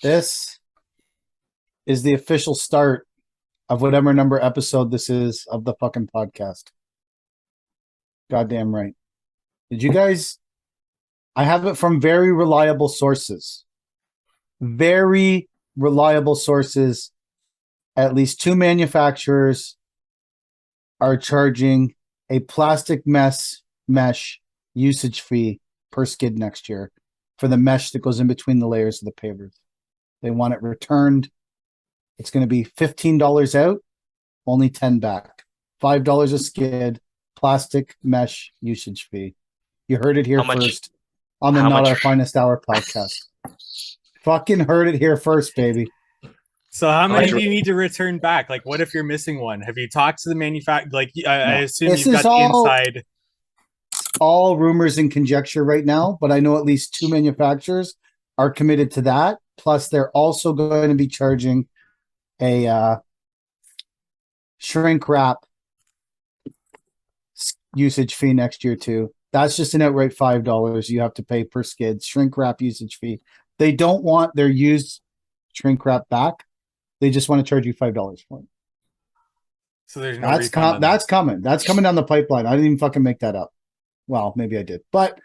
This is the official start of whatever number episode this is of the fucking podcast. Goddamn right. Did you guys? I have it from very reliable sources. Very reliable sources. At least two manufacturers are charging a plastic mesh usage fee per skid next year for the mesh that goes in between the layers of the pavers. They want it returned. It's going to be $15 out, only 10 back. $5 a skid, plastic mesh usage fee. You heard it here first on the Not Our Finest Hour podcast. Fucking heard it here first, baby. So how many do you need to return back? Like, what if you're missing one? Have you talked to the manufacturer? Like, I assume you've got the inside. All rumors and conjecture right now, but I know at least two manufacturers are committed to that. Plus, they're also going to be charging a shrink wrap usage fee next year too. That's just an outright $5 you have to pay per skid. Shrink wrap usage fee. They don't want their used shrink wrap back. They just want to charge you $5 for it. So there's no that's coming. That's coming down the pipeline. I didn't even fucking make that up. Well, maybe I did, but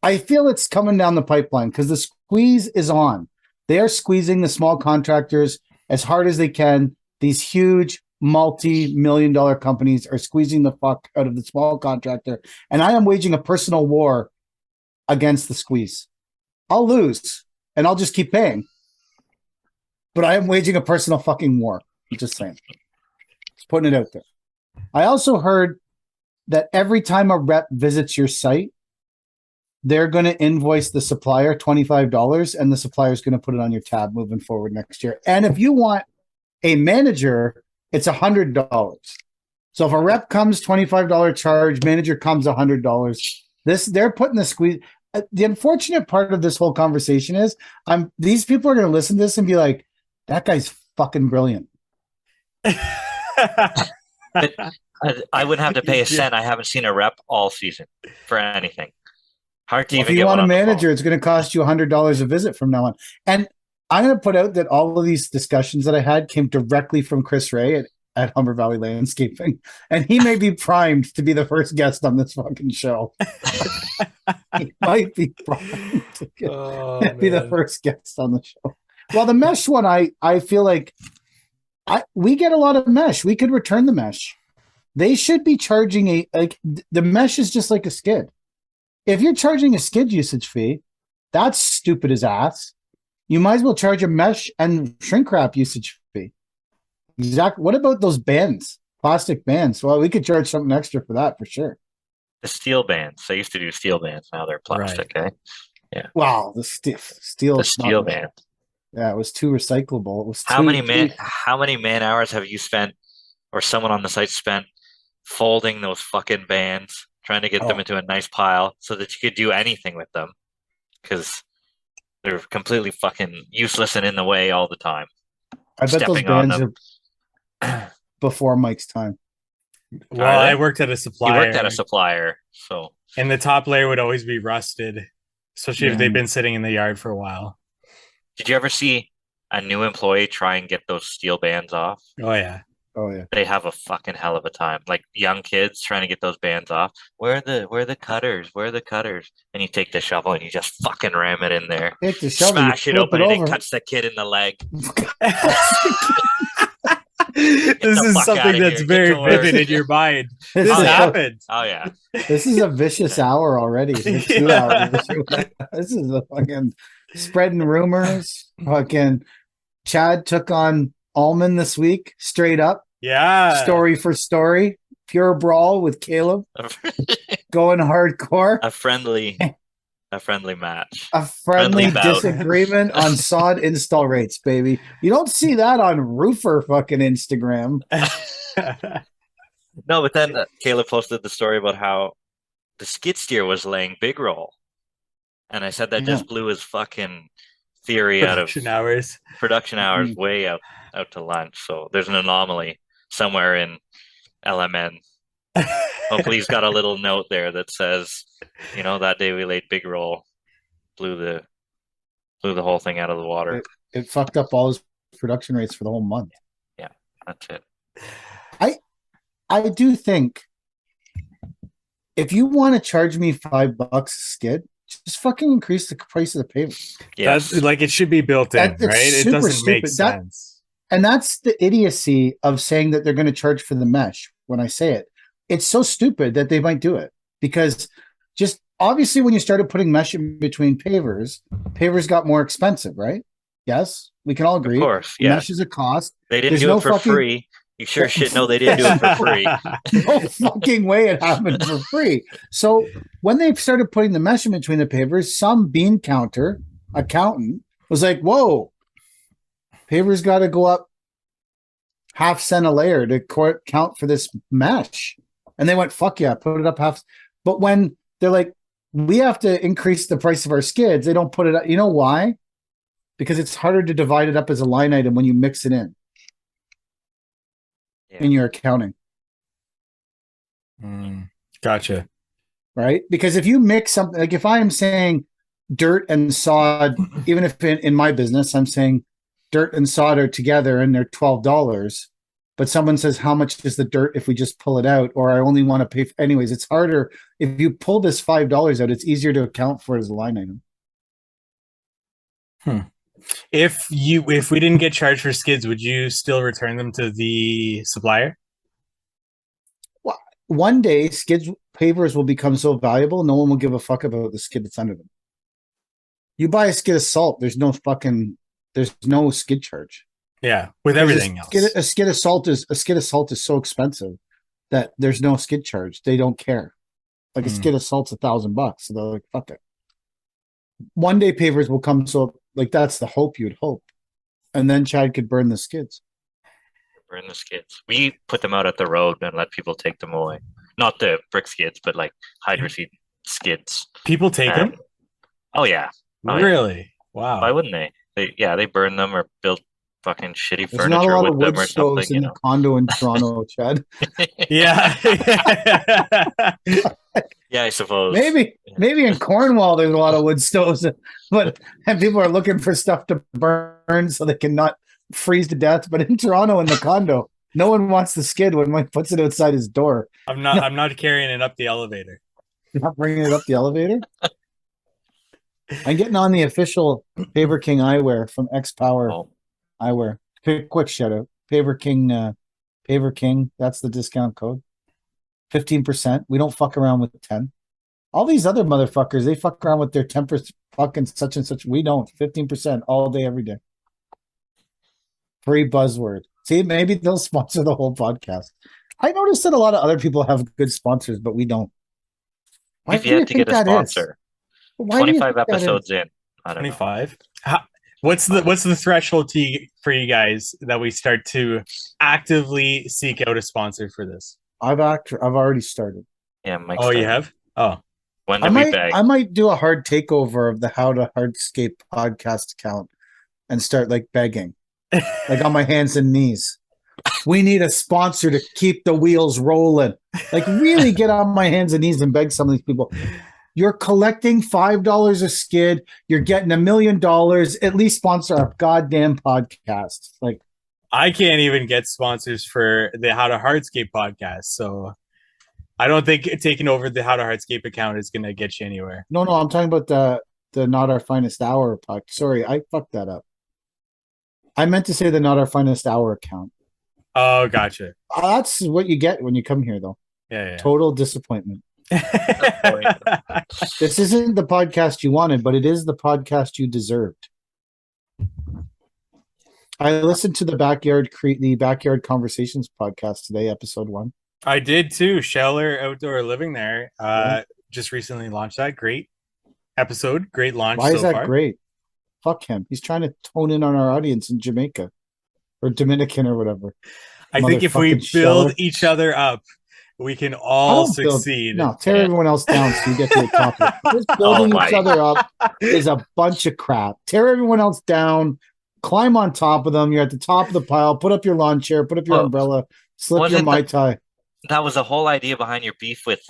I feel it's coming down the pipeline because the squeeze is on. They are squeezing the small contractors as hard as they can. These huge multi-million-dollar companies are squeezing the fuck out of the small contractor, and I am waging a personal war against the squeeze. I'll lose, and I'll just keep paying. But I am waging a personal fucking war. I'm just saying. Just putting it out there. I also heard that every time a rep visits your site, they're going to invoice the supplier $25, and the supplier is going to put it on your tab moving forward next year. And if you want a manager, it's $100. So if a rep comes $25 charge, manager comes $100. They're putting the squeeze. The unfortunate part of this whole conversation is these people are going to listen to this and be like, that guy's fucking brilliant. I wouldn't have to pay a cent. I haven't seen a rep all season for anything. Hard to even get. If you want a manager, it's going to cost you $100 a visit from now on. And I'm going to put out that all of these discussions that I had came directly from Chris Ray at Humber Valley Landscaping. And he may be primed to be the first guest on this fucking show. He might be primed to be the first guest on the show. Well, the mesh one, I feel like we get a lot of mesh. We could return the mesh. They should be charging the mesh is just like a skid. If you're charging a skid usage fee, that's stupid as ass. You might as well charge a mesh and shrink wrap usage fee. Exactly. What about those bands, plastic bands? Well, we could charge something extra for that for sure. The steel bands. They used to do steel bands. Now they're plastic. Right. Yeah. Wow, the steel. The steel band. Yeah, it was too recyclable. It was how many man hours have you spent, or someone on the site spent, folding those fucking bands, trying to get them into a nice pile so that you could do anything with them, because they're completely fucking useless and in the way all the time. I bet those bands are before Mike's time. Well, I worked at a supplier. You worked at a supplier, so and the top layer would always be rusted, especially if they've been sitting in the yard for a while. Did you ever see a new employee try and get those steel bands off? Oh yeah. They have a fucking hell of a time. Like young kids trying to get those bands off. Where are the cutters? Where are the cutters? And you take the shovel and you just fucking ram it in there. Take the shovel, smash it open, and it cuts the kid in the leg. This is something that's very vivid in your mind. This happened. Oh yeah. This is a vicious hour already. 2 hours. This is a fucking spreading rumors. Fucking Chad took on Allman this week, straight up. Yeah. Story for story. Pure brawl with Caleb. Going hardcore. A friendly match. A friendly disagreement on sod install rates, baby. You don't see that on roofer fucking Instagram. No, but then Caleb posted the story about how the skid steer was laying big roll. And I said that just blew his fucking theory out of production hours way out to lunch. So there's an anomaly somewhere in LMN. Hopefully he's got a little note there that says, that day we laid big roll, blew the whole thing out of the water. it fucked up all his production rates for the whole month. Yeah, that's it. I do think if you want to charge me $5 a skid, just fucking increase the price of the pavers. Yes. That's like it should be built in, right? It doesn't make sense. And that's the idiocy of saying that they're going to charge for the mesh when I say it. It's so stupid that they might do it because just obviously when you started putting mesh in between pavers got more expensive, right? Yes, we can all agree. Of course, yeah. Mesh is a cost. They didn't do it for free. You sure as shit know they didn't do it for free. No fucking way it happened for free. So when they started putting the mesh in between the pavers, some bean counter accountant was like, whoa, pavers got to go up half cent a layer to count for this mesh. And they went, fuck yeah, put it up half. But when they're like, we have to increase the price of our skids, they don't put it up. You know why? Because it's harder to divide it up as a line item when you mix it in. Yeah. In your accounting. Gotcha. Right? Because if you mix something, like if I am saying dirt and sod, even if in my business, I'm saying dirt and sod are together and they're $12, but someone says, how much is the dirt if we just pull it out? Or I only want to pay for, anyways, it's harder. If you pull this $5 out, it's easier to account for it as a line item. If we didn't get charged for skids, would you still return them to the supplier? Well, one day skids pavers will become so valuable, no one will give a fuck about the skid that's under them. You buy a skid of salt, there's no skid charge. Yeah, with everything else. A skid of salt is so expensive that there's no skid charge. They don't care. Like a skid of salt's $1,000, so they're like, fuck it. One day pavers will come so. Like, that's the hope you'd hope. And then Chad could burn the skids. Burn the skids. We put them out at the road and let people take them away. Not the brick skids, but like hydroseed skids. People take them? Oh, yeah. Really? Yeah. Wow. Why wouldn't they? They burn them or build fucking shitty There's furniture not a lot with of wood them or stoves something. in the condo in Toronto, Chad. Yeah. Yeah, I suppose. Maybe in Cornwall there's a lot of wood stoves, and people are looking for stuff to burn so they can not freeze to death. But in Toronto in the condo, no one wants the skid when Mike puts it outside his door. I'm not carrying it up the elevator. You're not bringing it up the elevator? I'm getting on the official Paver King eyewear from X Power Eyewear. Quick shout out. Paver King, that's the discount code. 15%. We don't fuck around with 10. All these other motherfuckers, they fuck around with their 10% fucking such and such. We don't. 15% all day, every day. Free buzzword. See, maybe they'll sponsor the whole podcast. I noticed that a lot of other people have good sponsors, but we don't. We've yet to get a sponsor. 25 episodes in. 25. What's the threshold for you guys that we start to actively seek out a sponsor for this? I've already started. Yeah, Mike. Oh, you have? Oh, when did we beg? I might do a hard takeover of the How to Hardscape podcast account and start like begging, like on my hands and knees. We need a sponsor to keep the wheels rolling. Like really get on my hands and knees and beg some of these people. You're collecting $5 a skid. You're getting $1 million. At least sponsor a goddamn podcast. Like. I can't even get sponsors for the How to Hardscape podcast, so I don't think taking over the How to Hardscape account is going to get you anywhere. No, I'm talking about the Not Our Finest Hour podcast. Sorry, I fucked that up. I meant to say the Not Our Finest Hour account. Oh, gotcha. That's what you get when you come here, though. Yeah. Total disappointment. This isn't the podcast you wanted, but it is the podcast you deserved. I listened to the Backyard Conversations podcast today, episode 1. I did too. Scheller Outdoor Living there. Just recently launched that. Great episode. Great launch. Why is that great? Fuck him. He's trying to tone in on our audience in Jamaica or Dominican or whatever. I think if we build each other up, we can all succeed. Tear everyone else down so you get to the top of it. Just building each other up is a bunch of crap. Tear everyone else down. Climb on top of them. You're at the top of the pile. Put up your lawn chair. Put up your umbrella. Slip your Mai Tai. That was the whole idea behind your beef with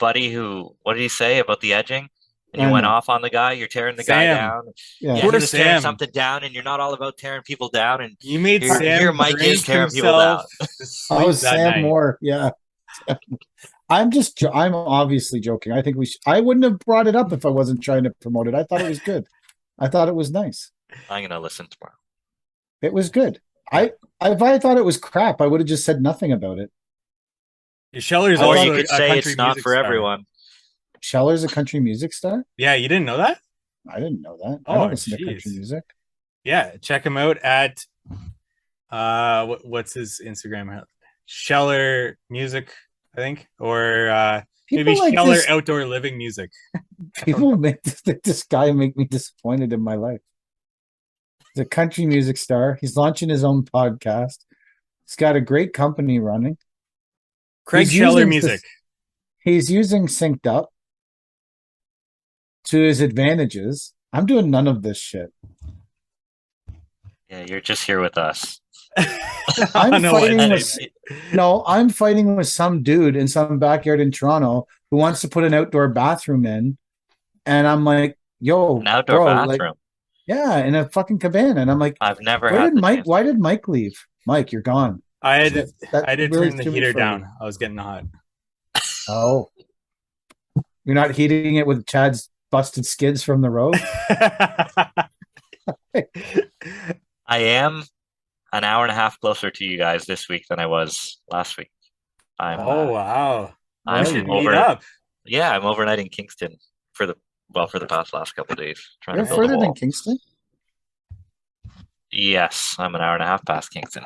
Buddy. What did he say about the edging? and you went off on the guy. You're tearing the guy down. Yeah, he was tearing something down, and you're not all about tearing people down. And you made here Mike is tearing people down. I was Sam Moore. Yeah. I'm obviously joking. I think I wouldn't have brought it up if I wasn't trying to promote it. I thought it was good. I thought it was nice. I'm going to listen tomorrow. It was good. If I thought it was crap, I would have just said nothing about it. Scheller's also you could say it's not for everyone. Scheller's a country music star? Yeah, you didn't know that? I didn't know that. I don't listen to country music. Yeah, check him out at what's his Instagram? Scheller Music, I think, or maybe like Scheller Outdoor Living Music. People make this guy make me disappointed in my life. He's a country music star. He's launching his own podcast. He's got a great company running. Craig Scheller Music. He's using Synced Up to his advantages. I'm doing none of this shit. Yeah, you're just here with us. I'm fighting with some dude in some backyard in Toronto who wants to put an outdoor bathroom in, and I'm like, "Yo, an outdoor bathroom." Yeah, in a fucking cabana, and I'm like, "I've never." Why did Mike leave? Mike, you're gone. I did really turn the heater down. I was getting hot. Oh, you're not heating it with Chad's busted skids from the road? I am an hour and a half closer to you guys this week than I was last week. Wow! I'm over. Yeah, I'm overnight in Kingston for the past last couple of days. You're further than Kingston? Yes, I'm an hour and a half past Kingston.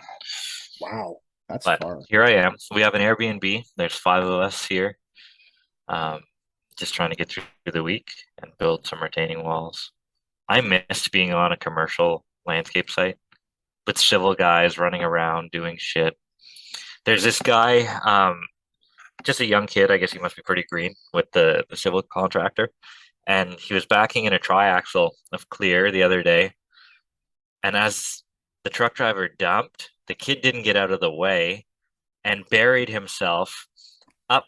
Wow, that's far. Here I am. We have an Airbnb. There's 5 of us here. Just trying to get through the week and build some retaining walls. I missed being on a commercial landscape site with civil guys running around doing shit. There's this guy, just a young kid. I guess he must be pretty green with the civil contractor. And he was backing in a triaxle of clear the other day. And as the truck driver dumped, the kid didn't get out of the way and buried himself up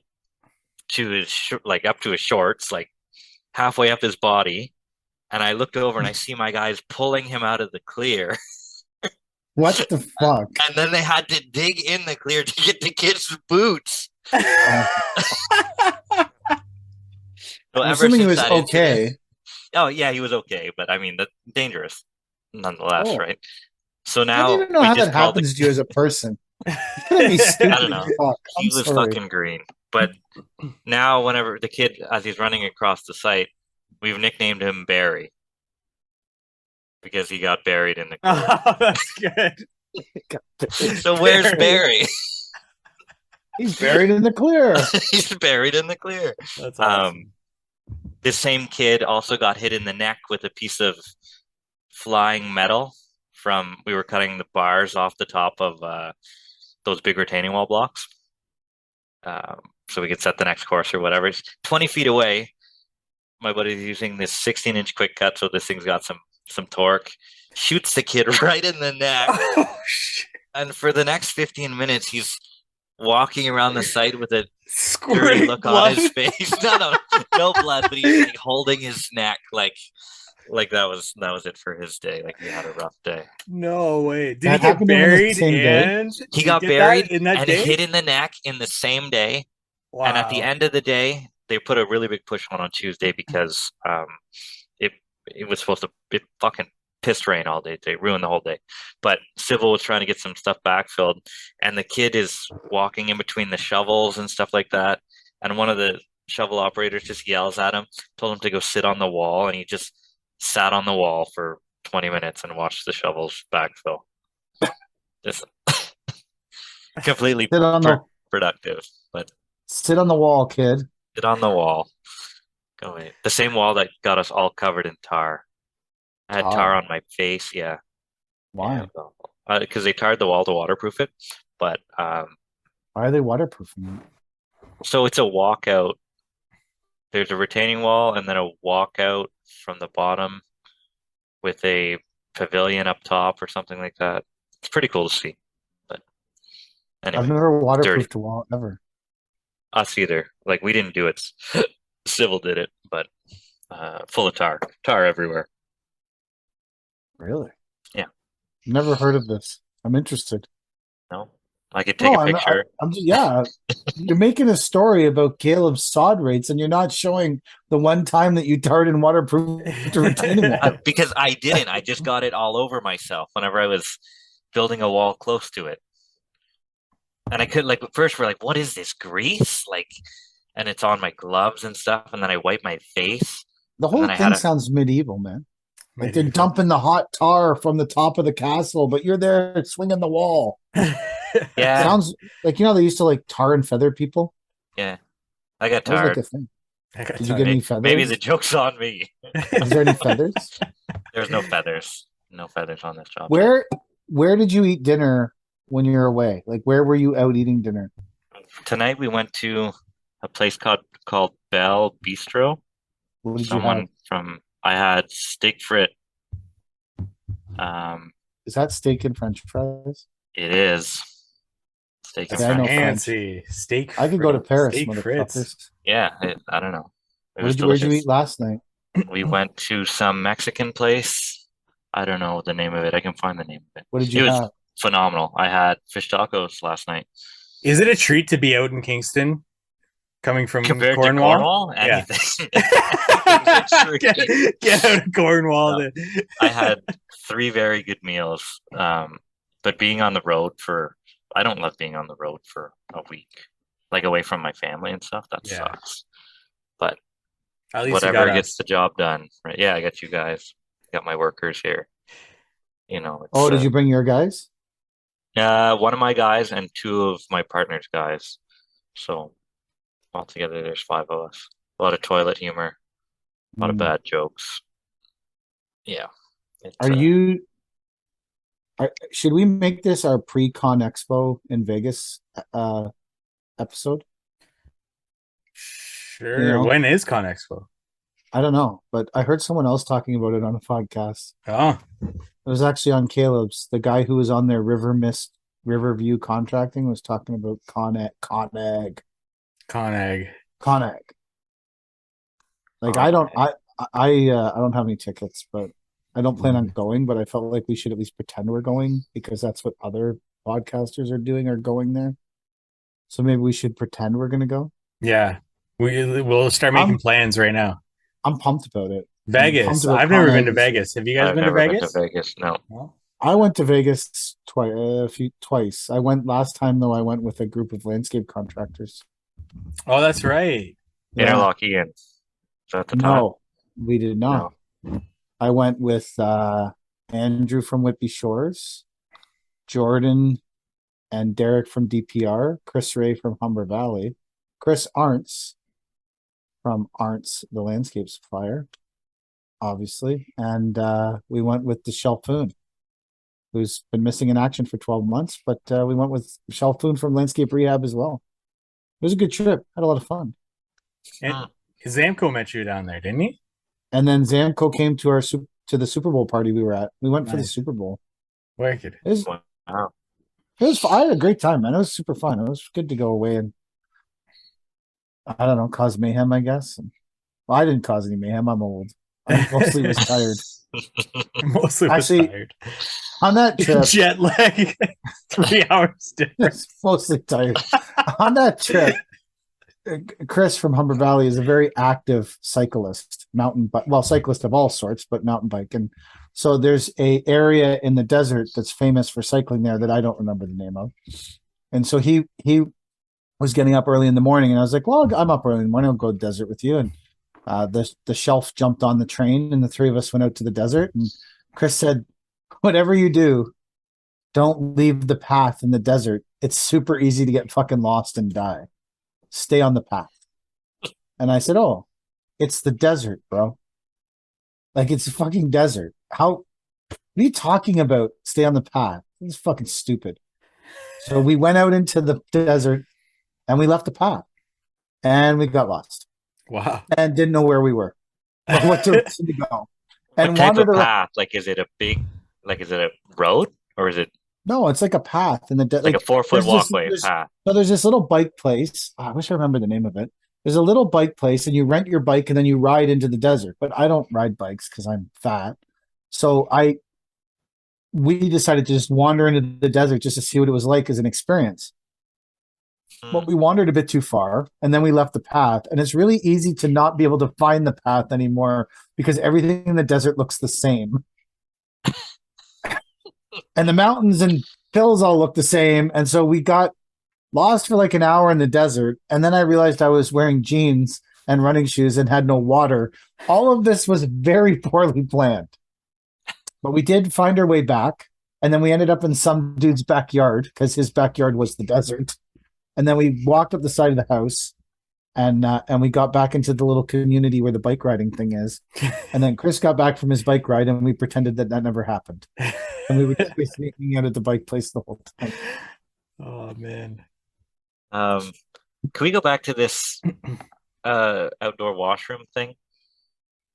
to his shorts, like halfway up his body. And I looked over and I see my guys pulling him out of the clear. What the fuck? And then they had to dig in the clear to get the kid's boots. So I'm assuming he was okay. Oh yeah, he was okay, but I mean, that's dangerous, nonetheless, right? So now I don't even know how that happens to you as a person. I don't know. He was fucking green. But now, whenever the kid, as he's running across the site, we've nicknamed him Barry because he got buried in the clear. Oh, that's good. So where's Barry? He's buried in the clear. He's buried in the clear. That's awesome. This same kid also got hit in the neck with a piece of flying metal we were cutting the bars off the top of those big retaining wall blocks. So we could set the next course or whatever. It's 20 feet away. My buddy's using this 16-inch quick cut, so this thing's got some torque. Shoots the kid right in the neck. Oh, shit. And for the next 15 minutes, he's walking around the site with a squirting look blood on his face. No blood, but he's like holding his neck like that was it for his day. Like he had a rough day. No way. Did he get buried? And he got buried and hit in the neck in the same day. Wow. And at the end of the day, they put a really big push on Tuesday because it was supposed to fucking pissed rain all day. They ruined the whole day. But Civil was trying to get some stuff backfilled, and the kid is walking in between the shovels and stuff like that. And one of the shovel operators just yells at him, told him to go sit on the wall, and he just sat on the wall for 20 minutes and watched the shovels backfill. Just completely productive. But sit on the wall, kid. Sit on the wall. Go away. The same wall that got us all covered in tar. I had tar on my face. Yeah. Why? Because they tarred the wall to waterproof it. But why are they waterproofing it? So it's a walkout. There's a retaining wall and then a walkout from the bottom with a pavilion up top or something like that. It's pretty cool to see. But anyway, I've never waterproofed a wall ever. Us either. Like we didn't do it. Civil did it, but full of tar everywhere. Really? Yeah. Never heard of this. I'm interested. No, I could take a picture. I'm just, yeah. You're making a story about Caleb's sod rates, and you're not showing the one time that you tarred in waterproof retaining wall. Because I didn't. I just got it all over myself whenever I was building a wall close to it. And I could, like, at first we're like, what is this, grease? Like, and it's on my gloves and stuff. And then I wipe my face. The whole thing sounds medieval, man. Like they're dumping the hot tar from the top of the castle, but you're there swinging the wall. Yeah. Sounds like, you know, they used to like tar and feather people. Yeah. I got That was tarred. like a thing. Did you get any feathers? Maybe the joke's on me. Is there any feathers? There's no feathers. No feathers on this job. Where did you eat dinner when you were away? Like, where were you out eating dinner? Tonight we went to a place called Bell Bistro. What did you have? I had steak frit. Is that steak and French fries? It is. Steak and I know fancy steak. I could go to Paris, steak motherfuckers. Fritz. Yeah, I don't know. Where'd you eat last night? We went to some Mexican place. I don't know the name of it. I can find the name of it. What did you have? It was phenomenal. I had fish tacos last night. Is it a treat to be out in Kingston? Coming from compared Cornwall? to Cornwall, anything. Get out of Cornwall. No, I had 3 very good meals. But being on the road I don't love being on the road for a week, like away from my family and stuff. That sucks. But at least whatever gets the job done. Right? Yeah, I got you guys. Got my workers here. You know. Did you bring your guys? One of my guys and 2 of my partner's guys. So altogether, there's 5 of us. A lot of toilet humor, a lot of bad jokes. Yeah. Should we make this our pre-Con Expo in Vegas episode? Sure. You know? When is Con Expo? I don't know, but I heard someone else talking about it on a podcast. Oh. It was actually on Caleb's. The guy who was on their Riverview contracting was talking about Conag. Like, I don't have any tickets, but I don't plan on going, but I felt like we should at least pretend we're going because that's what other podcasters are going there. So maybe we should pretend we're going to go. Yeah. We'll start making plans right now. I'm pumped about it. Vegas. I've never been to Vegas. Have you guys been to Vegas? Been to Vegas? No. I went to Vegas twice. I went last time, though. I went with a group of landscape contractors. Oh, that's right. Interlock Ian. Is that the time? No, we did not. No. I went with Andrew from Whitby Shores, Jordan and Derek from DPR, Chris Ray from Humber Valley, Chris Arntz from Arntz, the landscape supplier, obviously, and we went with the Shelfoon, who's been missing in action for 12 months, but we went with Shelfoon from Landscape Rehab as well. It was a good trip. Had a lot of fun. And Zamco met you down there, didn't he? And then Zamco came to the Super Bowl party we were at. We went for the Super Bowl. Wicked. It was fun. I had a great time, man. It was super fun. It was good to go away and, I don't know, cause mayhem, I guess. Well, I didn't cause any mayhem. I'm old. I mostly was tired. Tired. On that trip, jet lag, 3 hours difference. Mostly tired. On that trip, Chris from Humber Valley is a very active cyclist, cyclist of all sorts, but mountain bike. And so there's a area in the desert that's famous for cycling there that I don't remember the name of. And so he was getting up early in the morning, and I was like, well, I'm up early in the morning. I'll go to the desert with you. And the Shelf jumped on the train, and the 3 of us went out to the desert. And Chris said, whatever you do, don't leave the path in the desert. It's super easy to get fucking lost and die. Stay on the path. And I said, oh, it's the desert, bro. Like, it's a fucking desert. What are you talking about? Stay on the path. It's fucking stupid. So we went out into the desert and we left the path and we got lost. Wow. And didn't know where we were. What direction to go. And what type of path? Like, is it a road or is it? No, it's like a path in the like a 4-foot walkway path. So there's this little bike place. I wish I remember the name of it. There's a little bike place, and you rent your bike, and then you ride into the desert. But I don't ride bikes because I'm fat. So we decided to just wander into the desert just to see what it was like as an experience. But we wandered a bit too far, and then we left the path. And it's really easy to not be able to find the path anymore because everything in the desert looks the same. And the mountains and hills all look the same. And so we got lost for like an hour in the desert. And then I realized I was wearing jeans and running shoes and had no water. All of this was very poorly planned. But we did find our way back. And then we ended up in some dude's backyard because his backyard was the desert. And then we walked up the side of the house and we got back into the little community where the bike riding thing is. And then Chris got back from his bike ride and we pretended that never happened. And we were just basically hanging out at the bike place the whole time. Oh man. Can we go back to this outdoor washroom thing?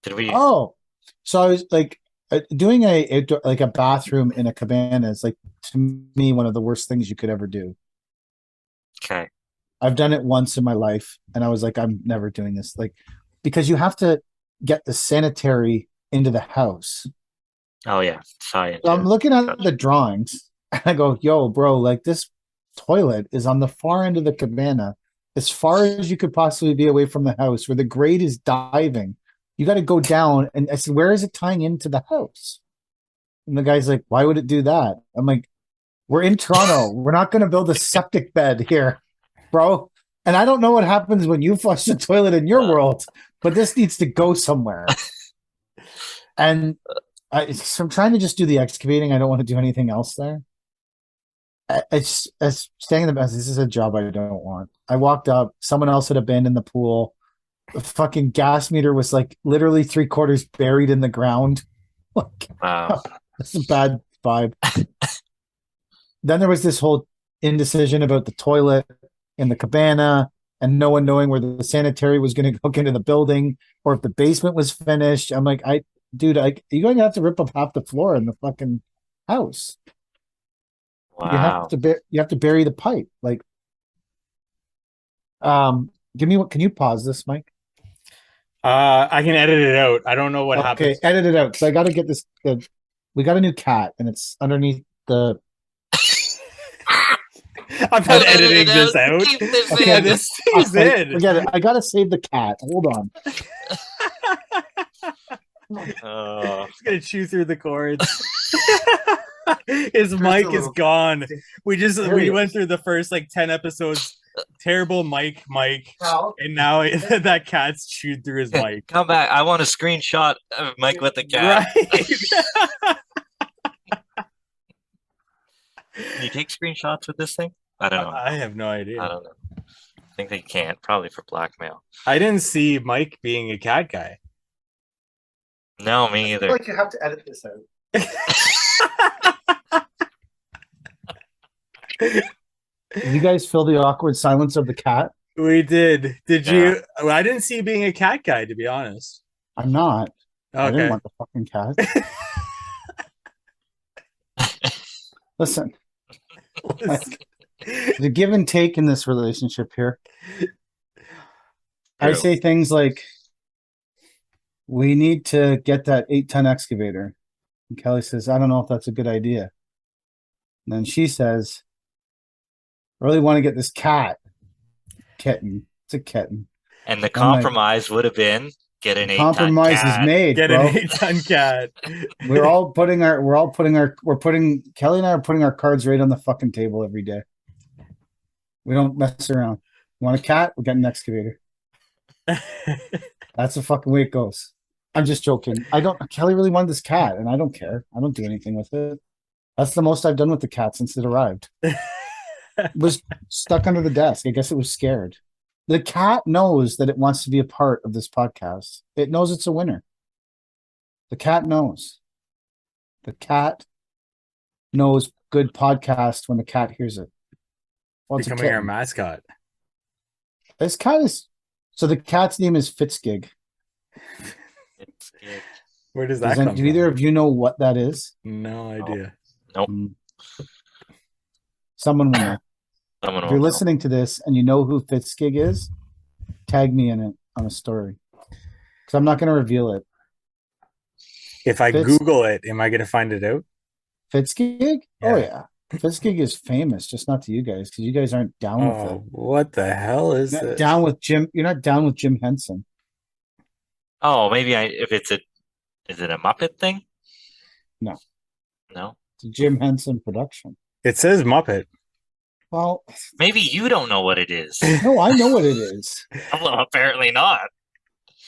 Did we? Oh, so I was like doing a bathroom in a cabana is like to me one of the worst things you could ever do. Okay. I've done it once in my life, and I was like, I'm never doing this. Like, because you have to get the sanitary into the house. Oh yeah, science. So I'm looking at the drawings, and I go, "Yo, bro, like this toilet is on the far end of the cabana, as far as you could possibly be away from the house, where the grade is diving. You got to go down." And I said, "Where is it tying into the house?" And the guy's like, "Why would it do that?" I'm like, "We're in Toronto. We're not going to build a septic bed here, bro. And I don't know what happens when you flush the toilet in your world, but this needs to go somewhere." And so I'm trying to just do the excavating. I don't want to do anything else there. It's staying in the best. This is a job I don't want. I walked up. Someone else had abandoned the pool. The fucking gas meter was like literally 3/4 buried in the ground. Like, Wow. that's a bad vibe. Then there was this whole indecision about the toilet in the cabana and no one knowing where the sanitary was going to hook into the building or if the basement was finished. I'm like, you're going to have to rip up half the floor in the fucking house. Wow. You have to bury the pipe. Like, can you pause this, Mike? I can edit it out. I don't know what happened. Okay, edit it out. So I got to get this. We got a new cat, and it's underneath the. I'm not editing this out. Keep this Okay, in. This stays in. Forget it. I got to save the cat. Hold on. It's gonna chew through the cords. His mic is gone. We went through the first like 10 episodes. Terrible Mike, and now that cat's chewed through his mic. Come back. I want a screenshot of Mike with the cat. Right. Can you take screenshots with this thing? I don't know. I have no idea. I don't know. I think they can't. Probably for blackmail. I didn't see Mike being a cat guy. No, me either. I feel like you have to edit this out. Did you guys feel the awkward silence of the cat? We did. Did you? Well, I didn't see you being a cat guy, to be honest. I'm not. Okay. I didn't want the fucking cat. Listen. The give and take in this relationship here. I say things like, we need to get that 8-ton excavator. And Kelly says, I don't know if that's a good idea. And then she says, I really want to get this kitten. It's a kitten. And the compromise would have been get an 8-ton cat. Compromise is made. Get bro. an 8-ton cat. Kelly and I are putting our cards right on the fucking table every day. We don't mess around. Want a cat? We got an excavator. That's the fucking way it goes. I'm just joking. Kelly really wanted this cat, and I don't care. I don't do anything with it. That's the most I've done with the cat since it arrived. It was stuck under the desk. I guess it was scared. The cat knows that it wants to be a part of this podcast. It knows it's a winner. The cat knows. The cat knows good podcast when the cat hears it. Well, Becoming our mascot. This cat is... So the cat's name is Fitzgig. Where does that come from? Do either of you know what that is? No idea. Nope. Someone will know. If you're listening to this and you know who Fitzgig is, Tag me in it on a story because I'm not going to reveal it. If I Google it, am I going to find it out? Fitzgig? Yeah. Oh yeah, Fitzgig is famous, just not to you guys because you guys aren't down with it. What the hell is You're not this? down with Jim? You're not down with Jim Henson? Oh, maybe if it's is it a Muppet thing? No, it's a Jim Henson production. It says Muppet. Well, maybe you don't know what it is. No, I know what it is. Well, apparently not.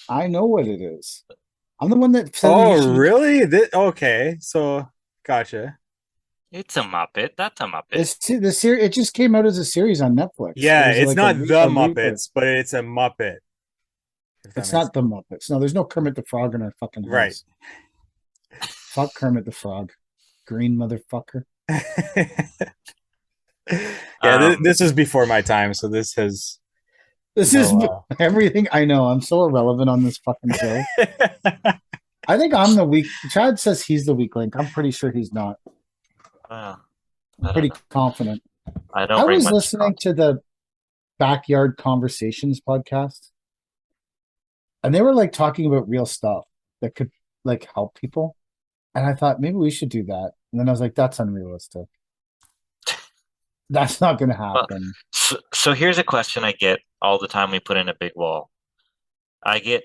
I know what it is. I'm the one that said. Oh, really? Okay, so gotcha. It's a Muppet. That's a Muppet. The series. It just came out as a series on Netflix. Yeah, it's not the Muppets, but it's a Muppet. It's not the Muppets. No, there's no Kermit the Frog in our fucking house. Right. Fuck Kermit the Frog. Green motherfucker. Yeah, this is before my time, so this is everything I know. I'm so irrelevant on this fucking show. I think I'm the weak. Chad says he's the weak link. I'm pretty sure he's not. I'm pretty confident. I was listening to the Backyard Conversations podcast, and they were like talking about real stuff that could like help people. And I thought maybe we should do that. And then I was like, that's unrealistic. That's not going to happen. So here's a question I get all the time we put in a big wall. I get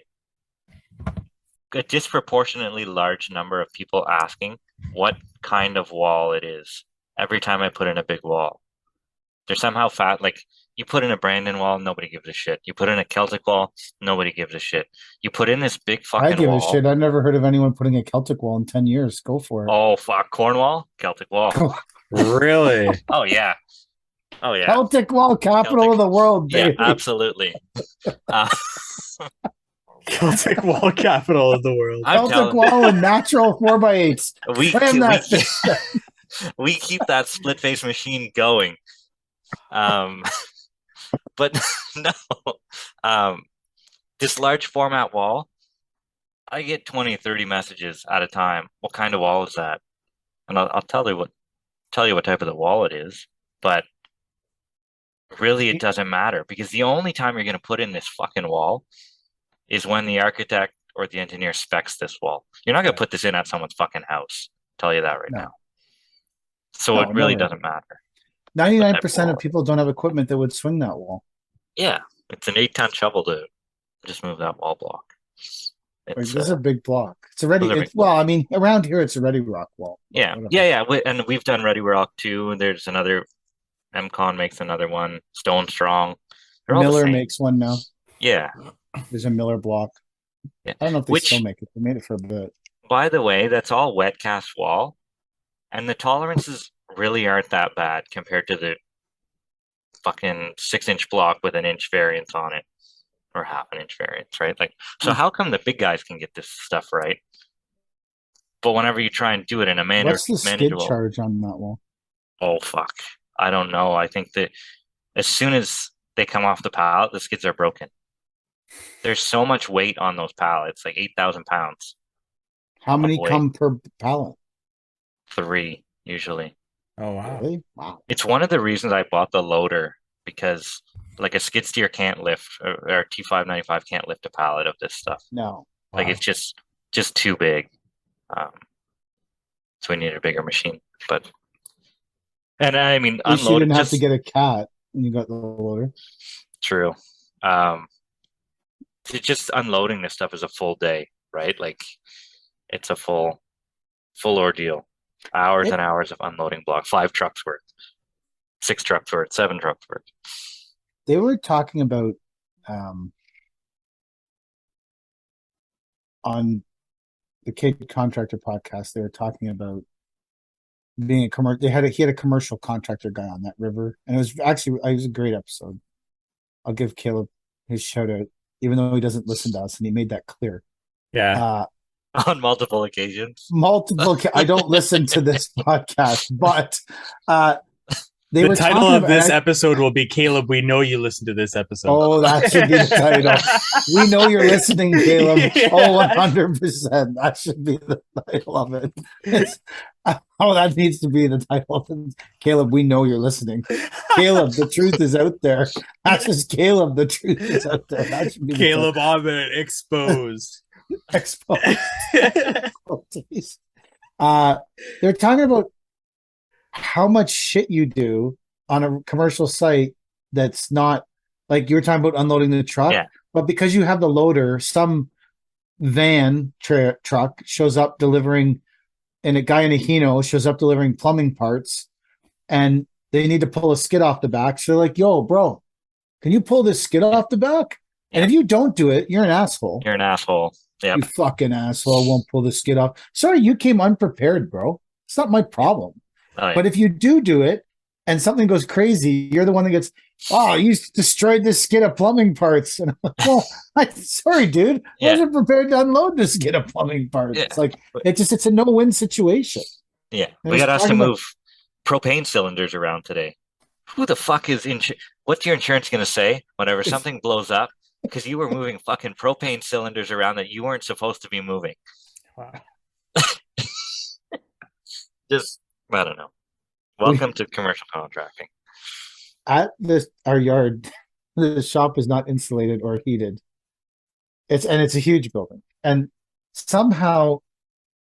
a disproportionately large number of people asking what kind of wall it is every time I put in a big wall. They're somehow fat. Like you put in a Brandon wall, nobody gives a shit. You put in a Celtic wall, nobody gives a shit. You put in this big fucking wall. I give a shit. I've never heard of anyone putting a Celtic wall in 10 years. Go for it. Oh, fuck. Cornwall? Celtic wall. Really? Oh, yeah. Oh, yeah. Celtic wall, capital of the world, baby. Yeah, absolutely. Celtic wall, capital of the world. Celtic wall and natural 4x8s. We keep that split face machine going. But no, this large format wall, I get 20, 30 messages at a time. What kind of wall is that? And I'll tell you what type of the wall it is, but really it doesn't matter because the only time you're going to put in this fucking wall is when the architect or the engineer specs this wall. You're not going to put this in at someone's fucking house. I'll tell you that right now. So it really doesn't matter. 99% of people don't have equipment that would swing that wall. Yeah, it's an 8-ton shovel to just move that wall block. This is a big block. It's already well, I mean, around here it's a Ready Rock wall. Yeah, and we've done Ready Rock too. There's another. MCon makes another one. Stone Strong. Miller makes one now. Yeah, there's a Miller block. Yeah. I don't know if they still make it. They made it for a bit. By the way, that's all wet cast wall, and the tolerances really aren't that bad compared to the fucking 6-inch block with an inch variance on it, or half an inch variance, right? Like, so how come the big guys can get this stuff right, but whenever you try and do it in a manual, what's the skid charge on that wall? Oh fuck, I don't know. I think that as soon as they come off the pallet, the skids are broken. There's so much weight on those pallets, like 8,000 pounds. How many come per pallet? 3 usually. Oh wow! Really? Wow! It's one of the reasons I bought the loader because, like, a skid steer can't lift, or T595 can't lift a pallet of this stuff. No, like it's just too big. So we need a bigger machine. But, and I mean, unload. You didn't have to get a cat when you got the loader. True. Just unloading this stuff is a full day, right? Like, it's a full ordeal. Hours and hours of unloading block. 5 trucks worth, 6 trucks worth, 7 trucks worth. They were talking about on the Kid Contractor podcast. They were talking about being a commercial. He had a commercial contractor guy on that river, and it was a great episode. I'll give Caleb his shout out, even though he doesn't listen to us, and he made that clear. Yeah. On multiple occasions. I don't listen to this podcast, but They were title talking of about, this episode will be Caleb. We know you listen to this episode. Oh, that should be the title. We know you're listening, Caleb. Yeah. Oh, 100%. That should be the title of it. That needs to be the title. Caleb, we know you're listening. Caleb, the truth is out there. That's just Caleb, the truth is out there. That should be Caleb Ahmed exposed. Exposed. They're talking about how much shit you do on a commercial site that's not like you were talking about unloading the truck, but because you have the loader, some van truck shows up delivering, and a guy in a Hino shows up delivering plumbing parts, and they need to pull a skid off the back. So they're like, yo, bro, can you pull this skid off the back? And if you don't do it, you're an asshole. You're an asshole. Yep. You fucking asshole won't pull the skid off. Sorry, you came unprepared, bro. It's not my problem. Oh, yeah. But if you do it and something goes crazy, you're the one that gets, oh, you destroyed this skid of plumbing parts. And I'm like, well, sorry, dude. I wasn't prepared to unload this skid of plumbing parts. It's like, it's a no-win situation. Yeah. We got asked to move propane cylinders around today. Who the fuck is what's your insurance going to say whenever something blows up? Because you were moving fucking propane cylinders around that you weren't supposed to be moving. Wow. Just, I don't know. Welcome to commercial contracting. At our yard, the shop is not insulated or heated. It's a huge building. And somehow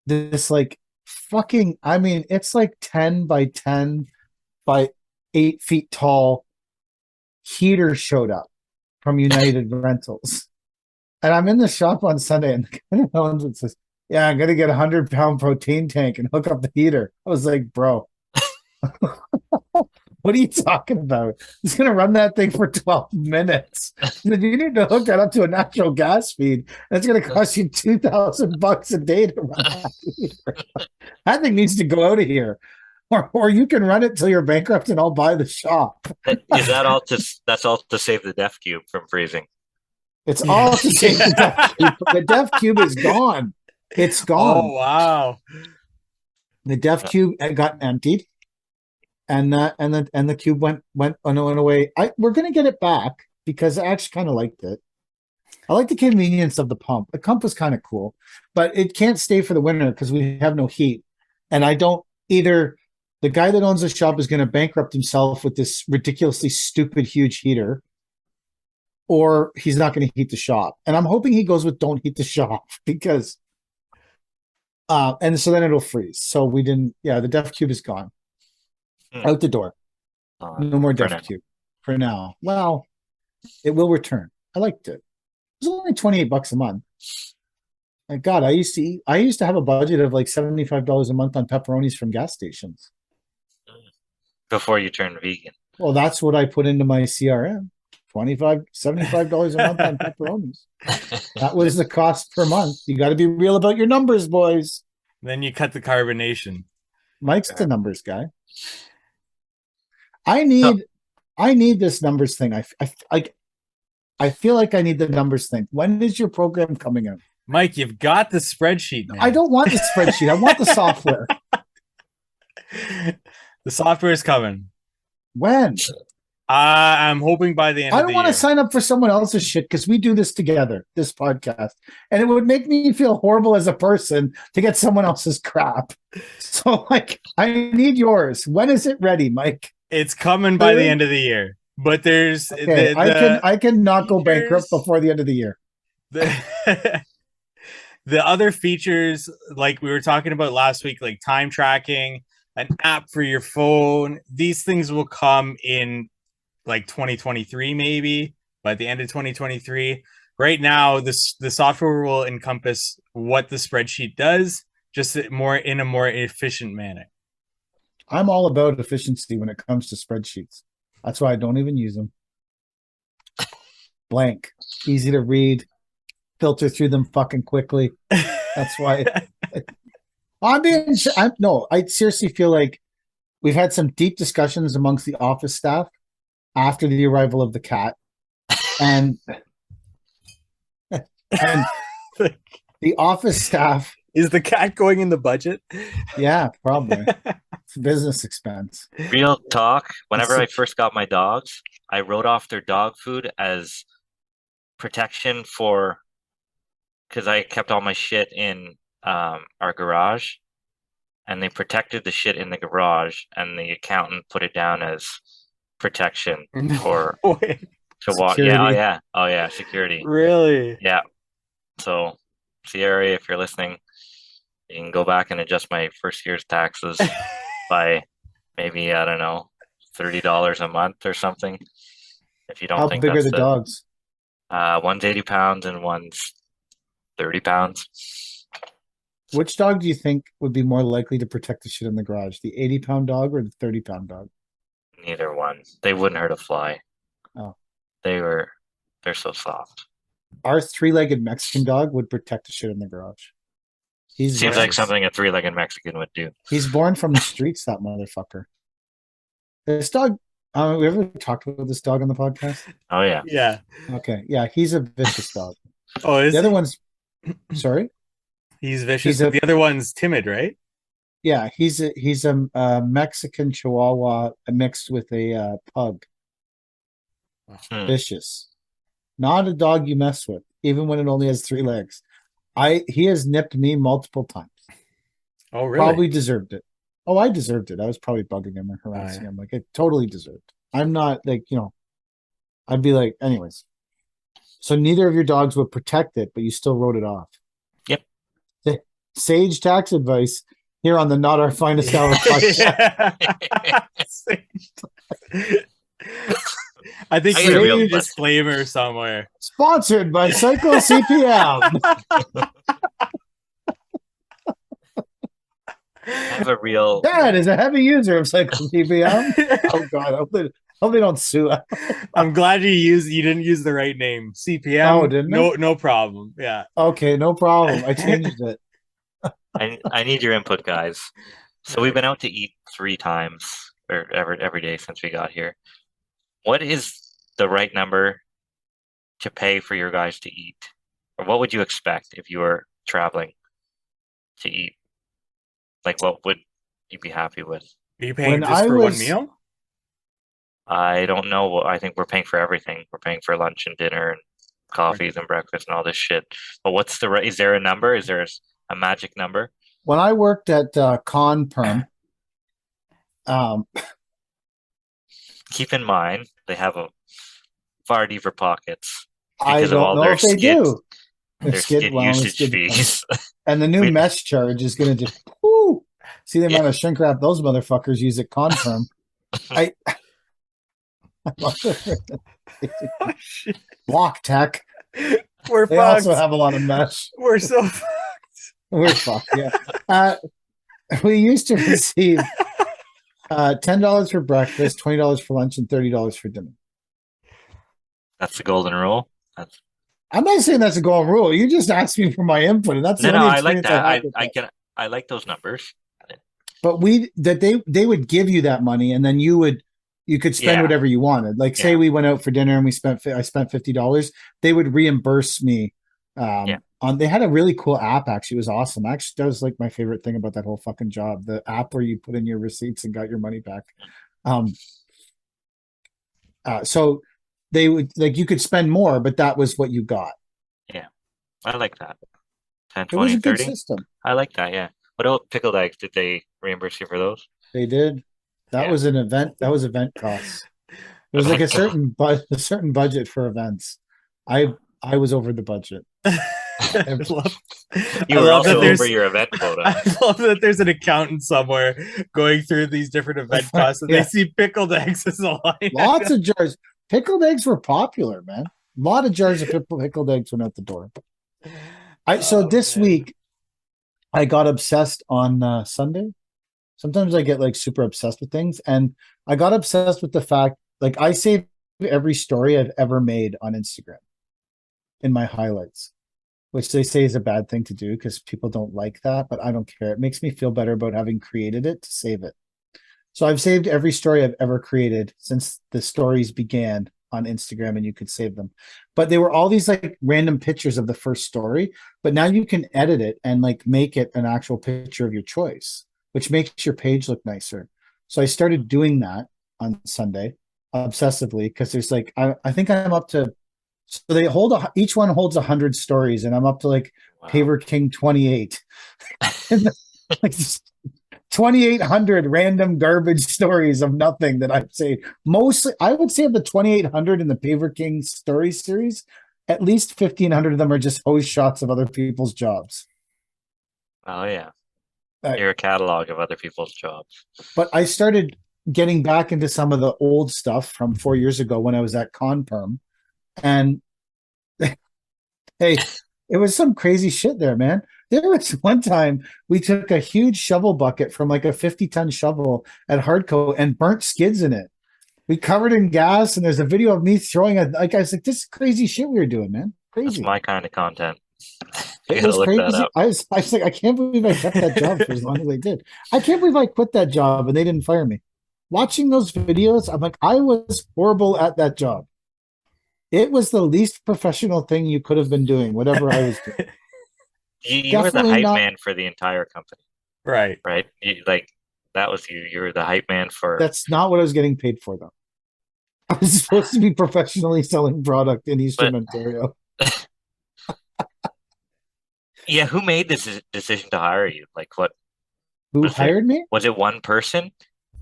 this like fucking, I mean, it's like 10 by 10 by 8 feet tall heater showed up from United Rentals. And I'm in the shop on Sunday, and the guy says, yeah, I'm going to get a 100-pound propane tank and hook up the heater. I was like, bro, what are you talking about? He's going to run that thing for 12 minutes. You need to hook that up to a natural gas feed. That's going to cost you $2,000 a day to run that heater. That thing needs to go out of here. Or you can run it till you're bankrupt and I'll buy the shop. Is that all that's all to save the DEF cube from freezing? It's all to save the DEF cube. The DEF cube is gone. It's gone. Oh, wow. The DEF cube got emptied. And the cube went away. We're gonna get it back because I actually kind of liked it. I like the convenience of the pump. The pump was kind of cool, but it can't stay for the winter because we have no heat. And I don't either. The guy that owns the shop is going to bankrupt himself with this ridiculously stupid huge heater, or he's not going to heat the shop. And I'm hoping he goes with don't heat the shop because, and so then it'll freeze. So we didn't. Yeah, the DEF cube is gone. Out the door. No more DEF cube for now. Well, it will return. I liked it. It was only $28 a month. My God, I used to have a budget of like $75 a month on pepperonis from gas stations. Before you turned vegan. Well, that's what I put into my CRM. $75 a month on pepperonis. That was the cost per month. You got to be real about your numbers, boys. Then you cut the carbonation. Mike's the numbers guy. I need this numbers thing. I feel like I need the numbers thing. When is your program coming out? Mike, you've got the spreadsheet, man. I don't want the spreadsheet. I want the software. The software is coming. When? I'm hoping by the end of the year. I don't want to sign up for someone else's shit because we do this together, this podcast. And it would make me feel horrible as a person to get someone else's crap. So, like, I need yours. When is it ready, Mike? It's coming by the end of the year. But there's I can not go bankrupt before the end of the year. The other features, like we were talking about last week, like time tracking, an app for your phone, these things will come in like 2023, maybe by the end of 2023. Right now, the software will encompass what the spreadsheet does, just in a more efficient manner. I'm all about efficiency when it comes to spreadsheets. That's why I don't even use them. Blank, easy to read, filter through them fucking quickly. That's why. I seriously feel like we've had some deep discussions amongst the office staff after the arrival of the cat, and the office staff Is the cat going in the budget? Yeah, probably. It's a business expense. Real talk. Whenever I first got my dogs, I wrote off their dog food as protection for because I kept all my shit in our garage, and they protected the shit in the garage, and the accountant put it down as protection for to walk. Yeah, oh yeah, security. Really? Yeah. So, Sierra, if you're listening, you can go back and adjust my first year's taxes by maybe, I don't know, $30 a month or something. If you don't How think big are that's the dogs? one's 80 pounds and one's 30 pounds. Which dog do you think would be more likely to protect the shit in the garage? The 80-pound dog or the 30-pound dog? Neither one. They wouldn't hurt a fly. Oh. They're so soft. Our three-legged Mexican dog would protect the shit in the garage. Seems like something a three-legged Mexican would do. He's born from the streets, that motherfucker. This dog, we ever talked about this dog on the podcast? Oh, yeah. Yeah. Okay. Yeah, he's a vicious dog. Oh, is the other one's, sorry? He's vicious, but the other one's timid, right? Yeah, he's a Mexican Chihuahua mixed with a pug. Vicious. Not a dog you mess with, even when it only has 3 legs. He has nipped me multiple times. Oh, really? Probably deserved it. Oh, I deserved it. I was probably bugging him or harassing him. Like, I totally deserved. I'm not like, I'd be like, anyways. So neither of your dogs would protect it, but you still wrote it off. Yep. Sage tax advice here on the Not Our Finest Hour podcast. I think we need a disclaimer somewhere. Sponsored by Psycho CPM. I have a real. Dad is a heavy user of Psycho CPM. Oh God, I hope they don't sue us. I'm glad you didn't use the right name. CPM. Oh, didn't no problem. Yeah. Okay, no problem. I changed it. I need your input, guys. So we've been out to eat 3 times or every day since we got here. What is the right number to pay for your guys to eat? Or what would you expect if you were traveling to eat? Like, what would you be happy with? Are you paying just for one meal? I don't know. I think we're paying for everything. We're paying for lunch and dinner and coffees and breakfast and all this shit. But is there a number? Is there a magic number? When I worked at Conperm, keep in mind they have a far deeper pockets because of all their skid, their skid usage fees. And the new mesh charge is going to just see the amount of shrink wrap those motherfuckers use at Conperm. Block tech. They also have a lot of mesh. We're so fucked. We're fucked. Yeah. We used to receive $10 for breakfast, $20 for lunch, and $30 for dinner. That's the golden rule. I'm not saying that's a golden rule. You just asked me for my input, and that's the only I like that. I like those numbers. But they would give you that money, and then you could spend whatever you wanted. Like, say we went out for dinner and I spent $50. They would reimburse me. They had a really cool app. Actually, it was awesome. Actually, that was like my favorite thing about that whole fucking job. The app where you put in your receipts and got your money back. So they would you could spend more, but that was what you got. Yeah, I like that. 10, 20, it was a 30. Good system. I like that. Yeah. What about pickled eggs? Did they reimburse you for those? They did. That was an event. That was event costs. It was like a certain budget for events. I was over the budget. You were also over your event quota. I love that there's an accountant somewhere going through these different event costs and they see pickled eggs as a line. Lots of jars. Pickled eggs were popular, man. A lot of jars of pickled eggs went out the door. This week, I got obsessed on Sunday. Sometimes I get like super obsessed with things, and I got obsessed with the fact, like, I save every story I've ever made on Instagram in my highlights, which they say is a bad thing to do because people don't like that, but I don't care. It makes me feel better about having created it to save it. So I've saved every story I've ever created since the stories began on Instagram and you could save them. But they were all these like random pictures of the first story. But now you can edit it and like make it an actual picture of your choice, which makes your page look nicer. So I started doing that on Sunday obsessively because there's like I think I'm up to, so they hold each one holds 100 stories and I'm up to like Paver King 28. Like 2,800 random garbage stories of nothing that I'd say. Mostly, I would say of the 2,800 in the Paver King story series, at least 1,500 of them are just hose shots of other people's jobs. Oh yeah, you're a catalog of other people's jobs. But I started getting back into some of the old stuff from 4 years ago when I was at Conperm, and hey, it was some crazy shit there, man. There was one time we took a huge shovel bucket from like a 50-ton shovel at Hardco and burnt skids in it. We covered in gas, and there's a video of me throwing a, like, I was like, this is crazy shit we were doing, man. Crazy. That's my kind of content. It was crazy. I was like, I can't believe I kept that job for as long as I did. I can't believe I quit that job and they didn't fire me. Watching those videos, I'm like, I was horrible at that job. It was the least professional thing you could have been doing, whatever I was doing. You were the hype man for the entire company. Right. Right? Like, that was you. You were the hype man for... That's not what I was getting paid for, though. I was supposed to be professionally selling product in Eastern Ontario. Yeah, who made this decision to hire you? Like, what? Who hired me? Was it one person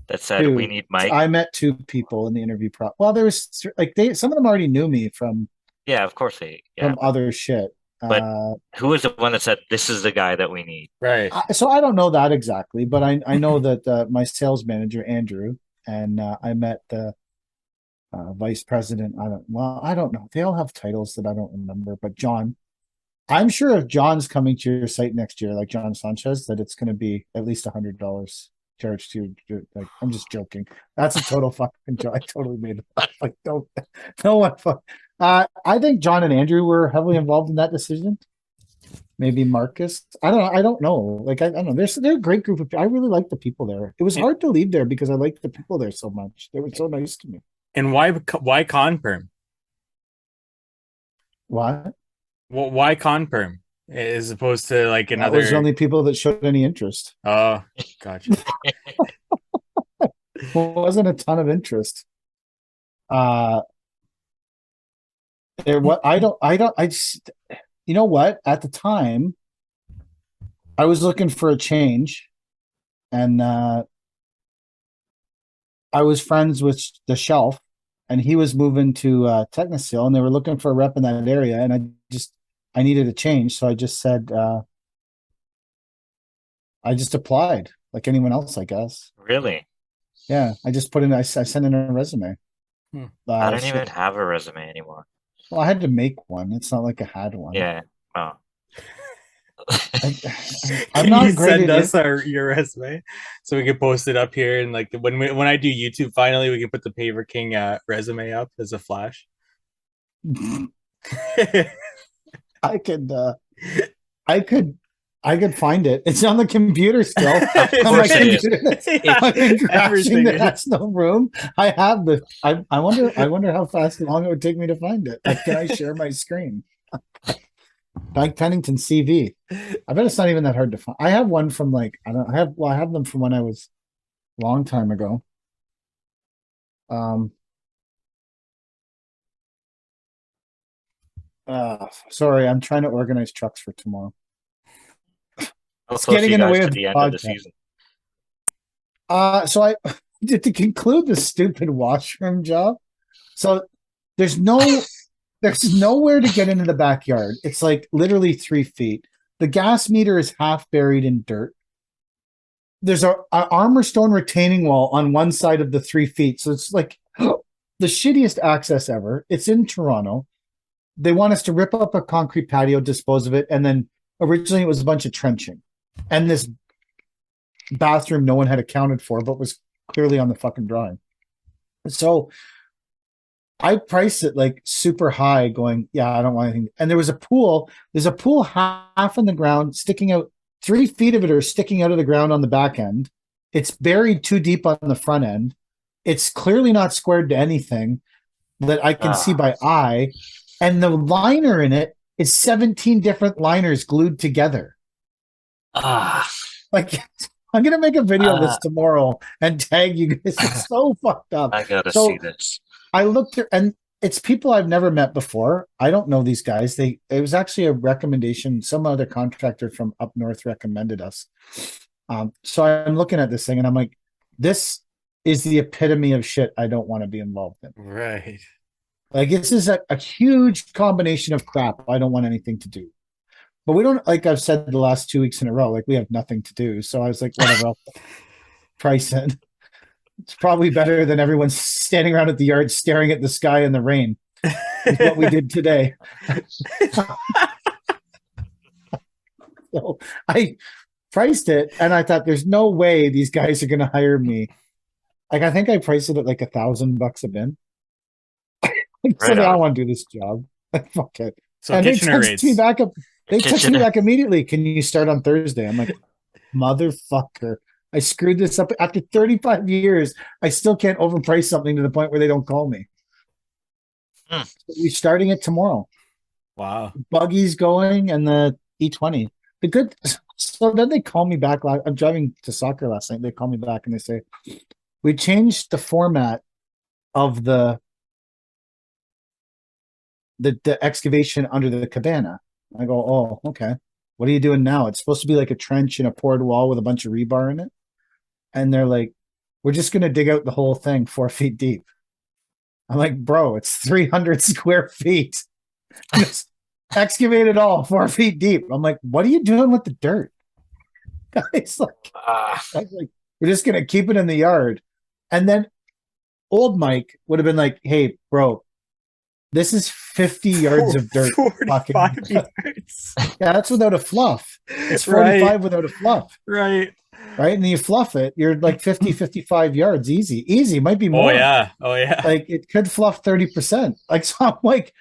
that said, we need Mike? I met two people in the interview process. Well, there was like some of them already knew me from... Yeah, of course from other shit. But who was the one that said, this is the guy that we need? Right. So I don't know that exactly, but I know that my sales manager, Andrew, and I met the vice president. I don't know. They all have titles that I don't remember, but John. I'm sure if John's coming to your site next year, like John Sanchez, that it's going to be at least $100 charged to you. Like, I'm just joking. That's a total fucking joke. I totally made it up. Like, no one fuck. I think John and Andrew were heavily involved in that decision. Maybe Marcus. I don't know. Like, I don't know. They're a great group of people. I really like the people there. It was hard to leave there because I liked the people there so much. They were so nice to me. And why Conperm? What? Well, why Conperm as opposed to like another? That was the only people that showed any interest. Oh, gotcha. Well, wasn't a ton of interest. I just, you know what? At the time, I was looking for a change, and I was friends with the Shelf, and he was moving to Technosil, and they were looking for a rep in that area, and I needed a change, so I just said, I just applied like anyone else, I guess. Really? Yeah, I just put in, I sent in a resume. I don't even have a resume anymore. Well, I had to make one. It's not like I had one. Yeah. Oh. I'm not you send us your resume so we can post it up here, and like when I do YouTube, finally we can put the Paver King resume up as a flash. I could find it. It's on the computer still. On my computer. I've been crashing that has no room. I have the. I wonder how long it would take me to find it. Like, can I share my screen? Mike Pennington CV. I bet it's not even that hard to find. I have one from like I have them from when I was a long time ago. Sorry, I'm trying to organize trucks for tomorrow. It's getting in the way of the end of the season. So I to conclude the stupid washroom job. So there's nowhere to get into the backyard. It's like literally 3 feet. The gas meter is half buried in dirt. There's a armor stone retaining wall on one side of the 3 feet. So it's like the shittiest access ever. It's in Toronto. They want us to rip up a concrete patio, dispose of it, and then originally it was a bunch of trenching. And this bathroom no one had accounted for, but was clearly on the fucking drawing. So I priced it like super high, going, yeah, I don't want anything. And there was a pool. There's a pool half in the ground, sticking out 3 feet of it are sticking out of the ground on the back end. It's buried too deep on the front end. It's clearly not squared to anything. that I can see by eye, and the liner in it is 17 different liners glued together. Like, I'm gonna make a video of this tomorrow and tag you guys. It's so fucked up. I gotta see this. I looked at, and it's people I've never met before. I don't know these guys. It was actually a recommendation. Some other contractor from up north recommended us. So I'm looking at this thing and I'm like, this is the epitome of shit I don't want to be involved in. Right. Like, this is a huge combination of crap I don't want anything to do. But we don't, like I've said the last 2 weeks in a row, like we have nothing to do. So I was like, whatever, I'll price it. It's probably better than everyone standing around at the yard staring at the sky in the rain. Is what we did today. So I priced it and I thought there's no way these guys are going to hire me. Like, I think I priced it at like $1,000 a bin. So I want to do this job. Fuck it. So and Kitchener rates. They text me back immediately. Can you start on Thursday? I'm like, motherfucker. I screwed this up. After 35 years, I still can't overprice something to the point where they don't call me. So we're starting it tomorrow. Wow. Buggy's going and the E20. So then they call me back. I'm driving to soccer last night. They call me back and they say, we changed the format of the excavation under the cabana. I go, oh, okay. What are you doing now? It's supposed to be like a trench and a poured wall with a bunch of rebar in it. And they're like, we're just going to dig out the whole thing 4 feet deep. I'm like, bro, it's 300 square feet. Just excavate it all 4 feet deep. I'm like, what are you doing with the dirt? It's like, we're just going to keep it in the yard. And then old Mike would have been like, hey, bro, this is 50 yards of dirt. 45 yards. Yeah, that's without a fluff. It's 45 without a fluff. Right. Right. And then you fluff it, you're like 50, 55 yards. Easy. Might be more. Oh, yeah. Like, it could fluff 30%. Like, so I'm like,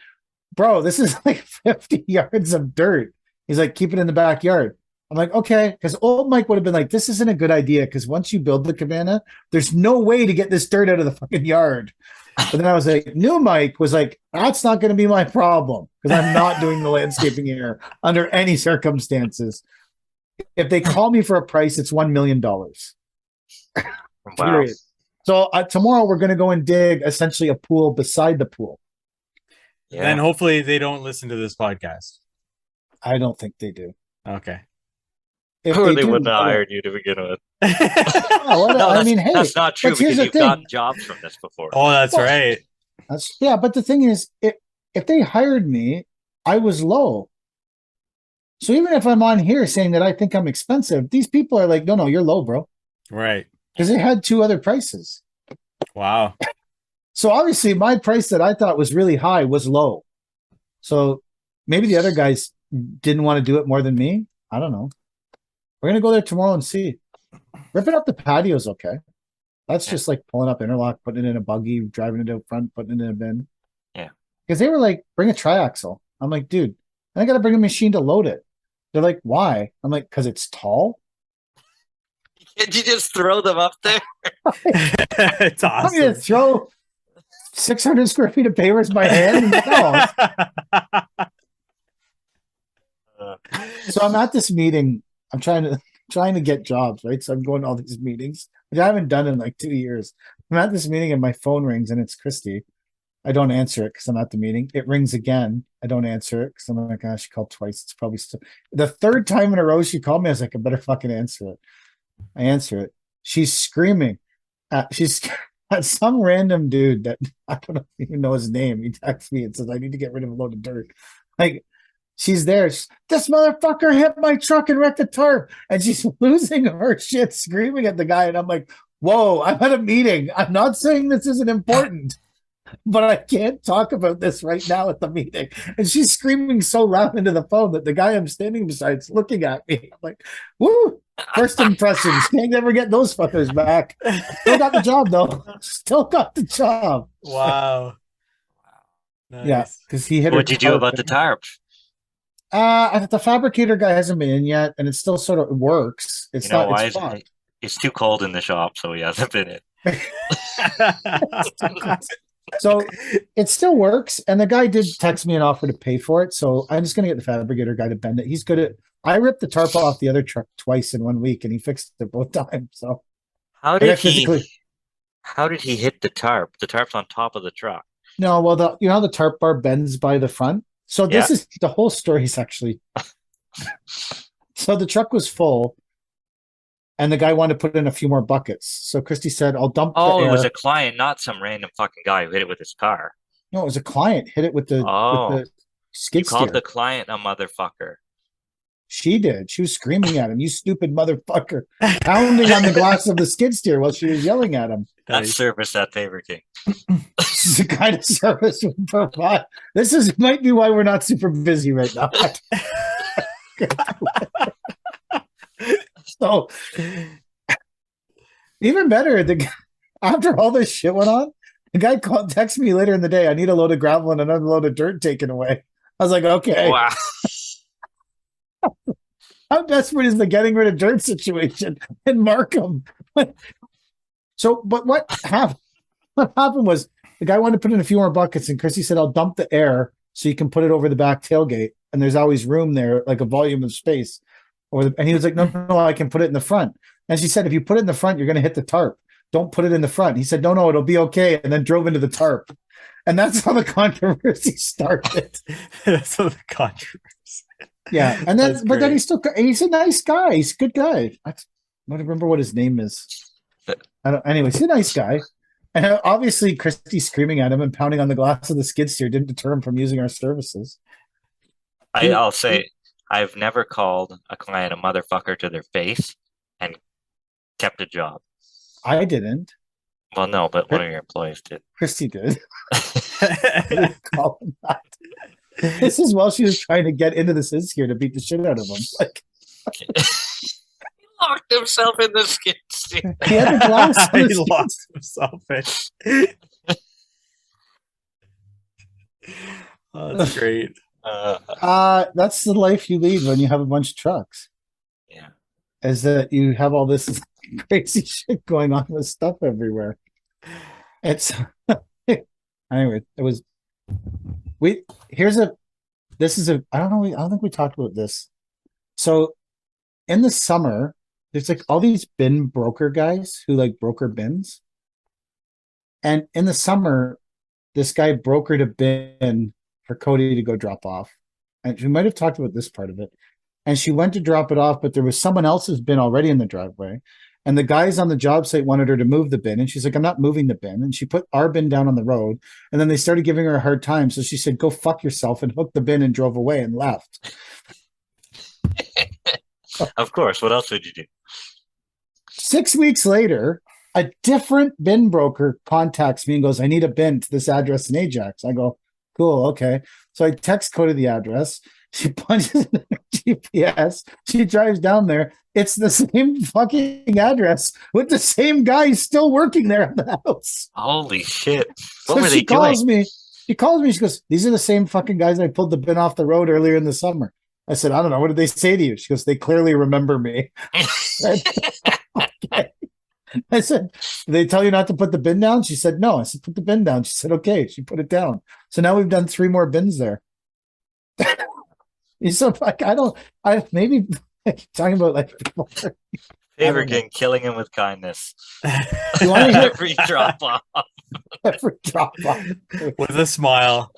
bro, this is like 50 yards of dirt. He's like, keep it in the backyard. I'm like, okay. Because old Mike would have been like, this isn't a good idea. Because once you build the cabana, there's no way to get this dirt out of the fucking yard. But then I was like, new Mike was like, that's not going to be my problem because I'm not doing the landscaping here under any circumstances. If they call me for a price, it's $1 million. Wow. So tomorrow we're going to go and dig essentially a pool beside the pool. Yeah. And hopefully they don't listen to this podcast. I don't think they do. Okay. They wouldn't have hired you to begin with. I mean, hey, that's not true because you've gotten jobs from this before. Oh, that's right. But the thing is, if they hired me, I was low. So even if I'm on here saying that I think I'm expensive, these people are like, no, you're low, bro. Right. Because they had 2 other prices. Wow. So obviously my price that I thought was really high was low. So maybe the other guys didn't want to do it more than me. I don't know. We're going to go there tomorrow and see. Ripping up the patio is okay. That's just like pulling up interlock, putting it in a buggy, driving it out front, putting it in a bin. Yeah. Because they were like, bring a triaxle. I'm like, dude, I got to bring a machine to load it. They're like, why? I'm like, because it's tall. Can't you just throw them up there? It's awesome. I'm going to throw 600 square feet of pavers by hand. So I'm at this meeting. I'm trying to get jobs, right? So I'm going to all these meetings, which I haven't done in like 2 years. I'm at this meeting and my phone rings and it's Christy. I don't answer it because I'm at the meeting. It rings again. I don't answer it because I'm like, she called twice. It's probably still the 3rd time in a row she called me. I was like, I better fucking answer it. I answer it. She's screaming. She's at some random dude that I don't even know his name. He texts me and says, I need to get rid of a load of dirt. Like, she's there. This motherfucker hit my truck and wrecked the tarp. And she's losing her shit, screaming at the guy. And I'm like, whoa, I'm at a meeting. I'm not saying this isn't important, but I can't talk about this right now at the meeting. And she's screaming so loud into the phone that the guy I'm standing beside is looking at me. I'm like, woo, first impressions. Can't ever get those fuckers back. Still got the job, though. Still got the job. Wow. Nice. Yeah, because he hit. What'd you do about the tarp? The fabricator guy hasn't been in yet, and it still sort of works. It's not. It's too cold in the shop, so he hasn't been in. So it still works. And the guy did text me an offer to pay for it. So I'm just going to get the fabricator guy to bend it. He's good at, I ripped the tarp off the other truck twice in 1 week and he fixed it both times. So How I did got he? physically, How did he hit the tarp? The tarp's on top of the truck. no, well, you know, how the tarp bar bends by the front. So Yeah. this is the whole story is actually, so the truck was full and the guy wanted to put in a few more buckets. So Christy said, I'll dump the Oh, it air. was a client, not some random fucking guy who hit it with his car. No, it was a client hit it with the Oh, skid you called steer. the client a motherfucker. She did. She was screaming at him, "You stupid motherfucker!" Pounding on the glass of the skid steer while she was yelling at him. That's service at Favor King. This is the kind of service we provide. This is might be why we're not super busy right now. So even better, after all this shit went on, the guy texted me later in the day. I need a load of gravel and another load of dirt taken away. I was like, okay. Wow. How desperate is the getting rid of dirt situation in Markham? So, but what happened? What happened was the guy wanted to put in a few more buckets, and Chrissy said, "I'll dump the air so you can put it over the back tailgate, and there's always room there, like a volume of space." And he was like, "No, I can put it in the front." And she said, "If you put it in the front, you're going to hit the tarp. Don't put it in the front." He said, "No, it'll be okay," and then drove into the tarp. And that's how the controversy started. That's how the controversy. Yeah, and then but then he's a nice guy. He's a good guy. I don't remember what his name is. Anyways, he's a nice guy. And obviously, Christy screaming at him and pounding on the glass of the skid steer didn't deter him from using our services. I'll say I've never called a client a motherfucker to their face and kept a job. I didn't. Well, no, but one of your employees did. Christy did. Call him that. This is while she was trying to get into the skid steer to beat the shit out of him. Like he locked himself in the skid steer. He had the glass. He lost himself in. Oh, that's great. That's the life you lead when you have a bunch of trucks. Yeah. Is that you have all this crazy shit going on with stuff everywhere. It's anyway, it was I don't think we talked about this. So in the summer, there's like all these bin broker guys who like broker bins. And in the summer, this guy brokered a bin for Cody to go drop off. And we might have talked about this part of it. And she went to drop it off, but there was someone else's bin already in the driveway. And the guys on the job site wanted her to move the bin. And she's like, "I'm not moving the bin." And she put our bin down on the road. And then they started giving her a hard time. So she said, "Go fuck yourself," and hooked the bin and drove away and left. Of course. What else would you do? 6 weeks later, a different bin broker contacts me and goes, "I need a bin to this address in Ajax." I go, "Cool, okay." So I text Cody the address. She punches in her GPS. She drives down there. It's the same fucking address with the same guy still working there at the house. Holy shit. What were they doing? She calls me. She goes, "These are the same fucking guys I pulled the bin off the road earlier in the summer." I said, "I don't know. What did they say to you?" She goes, "They clearly remember me." Okay. I said, "Did they tell you not to put the bin down?" She said, "No." I said, "Put the bin down." She said, "Okay." She put it down. So now we've done 3 more bins there. So like, maybe talking about like Favor King killing him with kindness. You want to hear every drop off? Every drop off with a smile.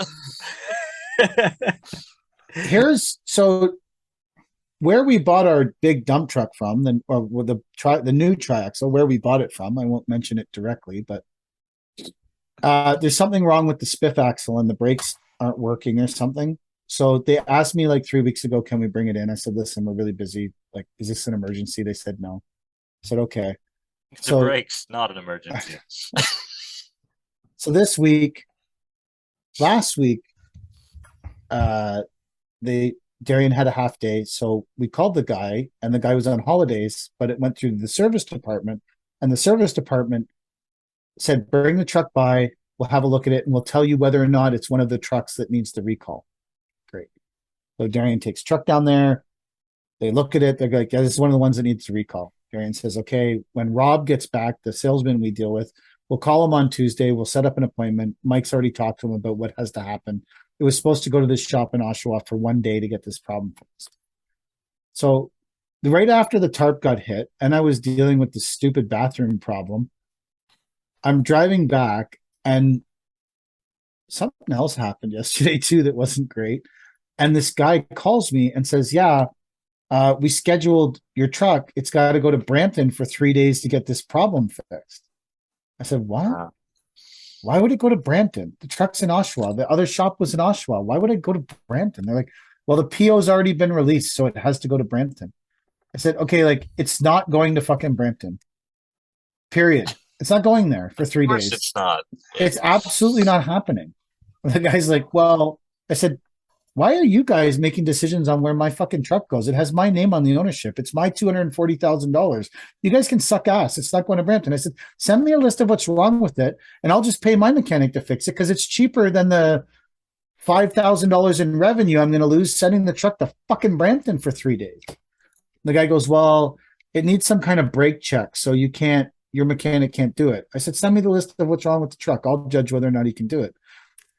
So where we bought our big dump truck from, the new triaxle, where we bought it from, I won't mention it directly, but there's something wrong with the spiff axle and the brakes aren't working or something. So they asked me like 3 weeks ago, "Can we bring it in?" I said, "Listen, we're really busy. Like, is this an emergency?" They said no. I said, "Okay." The brakes, not an emergency. So last week, Darian had a half day, so we called the guy, and the guy was on holidays, but it went through the service department, and the service department said, "Bring the truck by, we'll have a look at it, and we'll tell you whether or not it's one of the trucks that needs the recall." Great. So Darian takes truck down there, they look at it, they're like, "Yeah, this is one of the ones that needs the recall." Darian says, "Okay, when Rob gets back, the salesman we deal with, We'll call him on Tuesday. We'll set up an appointment. Mike's already talked to him about what has to happen. It was supposed to go to this shop in Oshawa for 1 day to get this problem fixed. So right after the tarp got hit and I was dealing with the stupid bathroom problem, I'm driving back and something else happened yesterday too that wasn't great. And this guy calls me and says, yeah, we scheduled your truck. It's got to go to Brampton for 3 days to get this problem fixed. I said, what? Why would it go to Brampton? The truck's in Oshawa. The other shop was in Oshawa. Why would it go to Brampton? They're like, well, the PO's already been released, so it has to go to Brampton. I said, okay, like, it's not going to fucking Brampton. Period. It's not going there for 3 days. It's not. It's absolutely not happening. The guy's like, well, I said, why are you guys making decisions on where my fucking truck goes? It has my name on the ownership. It's my $240,000. You guys can suck ass. It's not going to Brampton. I said, send me a list of what's wrong with it, and I'll just pay my mechanic to fix it because it's cheaper than the $5,000 in revenue I'm going to lose sending the truck to fucking Brampton for 3 days. The guy goes, well, it needs some kind of brake check, so your mechanic can't do it. I said, send me the list of what's wrong with the truck. I'll judge whether or not he can do it.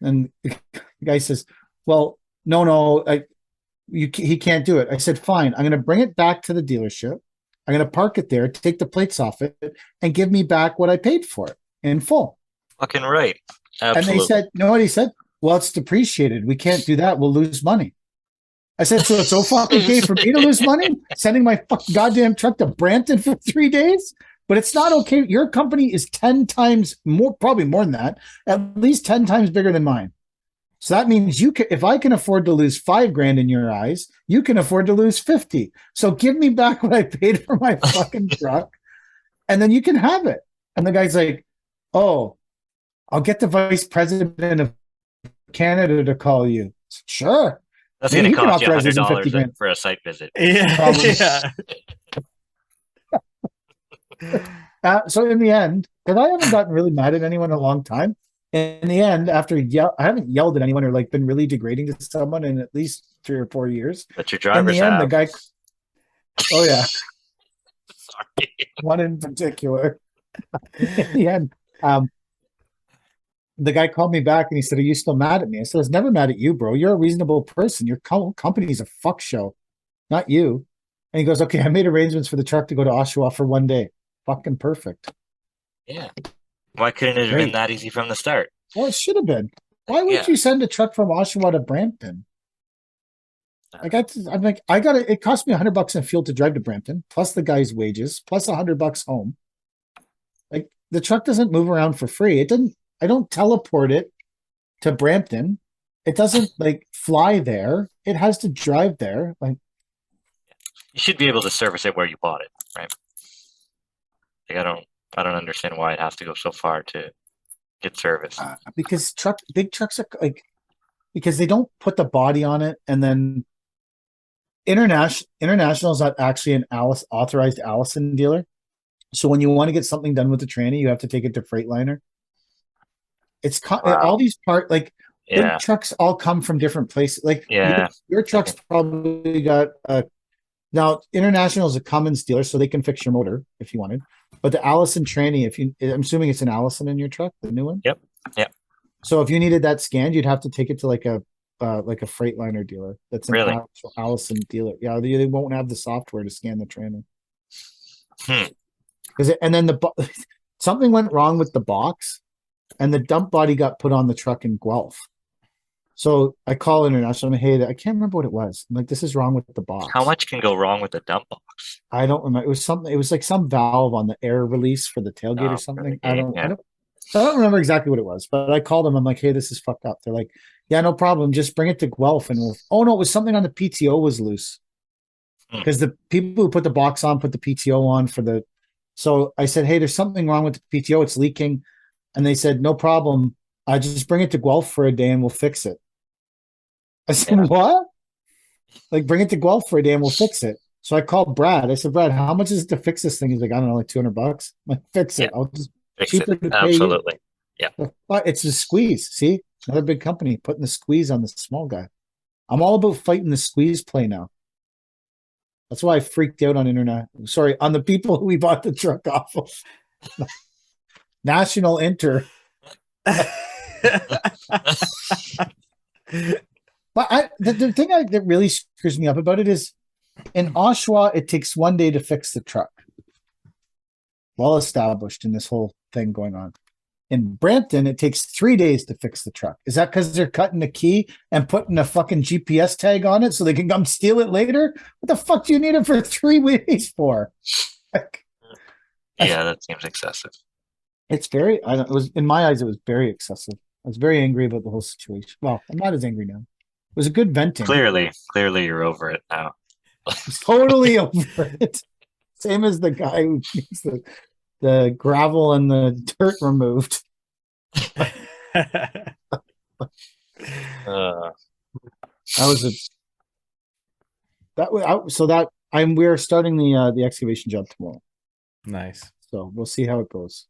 And the guy says, well, no, he can't do it. I said, fine. I'm going to bring it back to the dealership. I'm going to park it there, take the plates off it, and give me back what I paid for it in full. Fucking right. Absolutely. And they said, you know what he said? Well, it's depreciated. We can't do that. We'll lose money. I said, so it's so fucking okay for me to lose money? Sending my fucking goddamn truck to Brampton for 3 days? But it's not okay. Your company is 10 times more, probably more than that, at least 10 times bigger than mine. So that means if I can afford to lose $5,000 in your eyes, you can afford to lose 50. So give me back what I paid for my fucking truck, and then you can have it. And the guy's like, oh, I'll get the vice president of Canada to call you. Sure. That's going to cost you $100 for a site visit. Yeah. So in the end, because I haven't gotten really mad at anyone in a long time, in the end, after I haven't yelled at anyone or like been really degrading to someone in at least 3 or 4 years. But your drivers in the end, have. the guy. Oh yeah. Sorry. One in particular. In the end, the guy called me back and he said, "Are you still mad at me?" I said, "I was never mad at you, bro. You're a reasonable person. Your company's a fuck show, not you." And he goes, "Okay, I made arrangements for the truck to go to Oshawa for 1 day. Fucking perfect." Yeah. Why couldn't it have been that easy from the start? Well, it should have been. Why would you send a truck from Oshawa to Brampton? I'm like, it cost me $100 in fuel to drive to Brampton, plus the guy's wages, plus $100 home. Like, the truck doesn't move around for free. I don't teleport it to Brampton. It doesn't like fly there. It has to drive there. Like, you should be able to service it where you bought it, right? Like, I don't understand why it has to go so far to get service. Because big trucks are like, because they don't put the body on it, and then International is not actually an authorized Allison dealer. So when you want to get something done with the tranny, you have to take it to Freightliner. It's all these big trucks all come from different places. Like your truck's probably got now International is a Cummins dealer, so they can fix your motor if you wanted. But the Allison tranny, I'm assuming it's an Allison in your truck, the new one. Yep. So if you needed that scanned, you'd have to take it to like a Freightliner dealer. That's an actual Allison dealer. Yeah, they won't have the software to scan the tranny. And then something went wrong with the box, and the dump body got put on the truck in Guelph. So I call International. I'm like, hey, I can't remember what it was. I'm like, this is wrong with the box. How much can go wrong with the dump box? I don't remember. It was something. It was like some valve on the air release for the tailgate or something. I don't remember exactly what it was. But I called them. I'm like, hey, this is fucked up. They're like, yeah, no problem. Just bring it to Guelph, and we'll. Oh no, it was something on the PTO was loose. Because the people who put the box on put the PTO on for the. So I said, hey, there's something wrong with the PTO. It's leaking. And they said, no problem. Just bring it to Guelph for a day and we'll fix it. I said, what? Like, bring it to Guelph for a day and we'll fix it. So I called Brad. I said, Brad, how much is it to fix this thing? He's like, I don't know, like $200. I'm like, fix it. I'll just fix it. Absolutely. Yeah. But it's a squeeze. See? Another big company putting the squeeze on the small guy. I'm all about fighting the squeeze play now. That's why I freaked out on the people who we bought the truck off of. National Inter. But the thing that really screws me up about it is in Oshawa, it takes 1 day to fix the truck. Well established in this whole thing going on. In Brampton, it takes 3 days to fix the truck. Is that because they're cutting the key and putting a fucking GPS tag on it so they can come steal it later? What the fuck do you need it for 3 days for? Like, yeah, that seems excessive. It's very, it was, in my eyes, it was very excessive. I was very angry about the whole situation. Well, I'm not as angry now. It was a good venting. Clearly you're over it now. Totally over it. Same as the guy who needs the gravel and the dirt removed. Uh, That was a that was so that we're starting the excavation job tomorrow. Nice. So we'll see how it goes.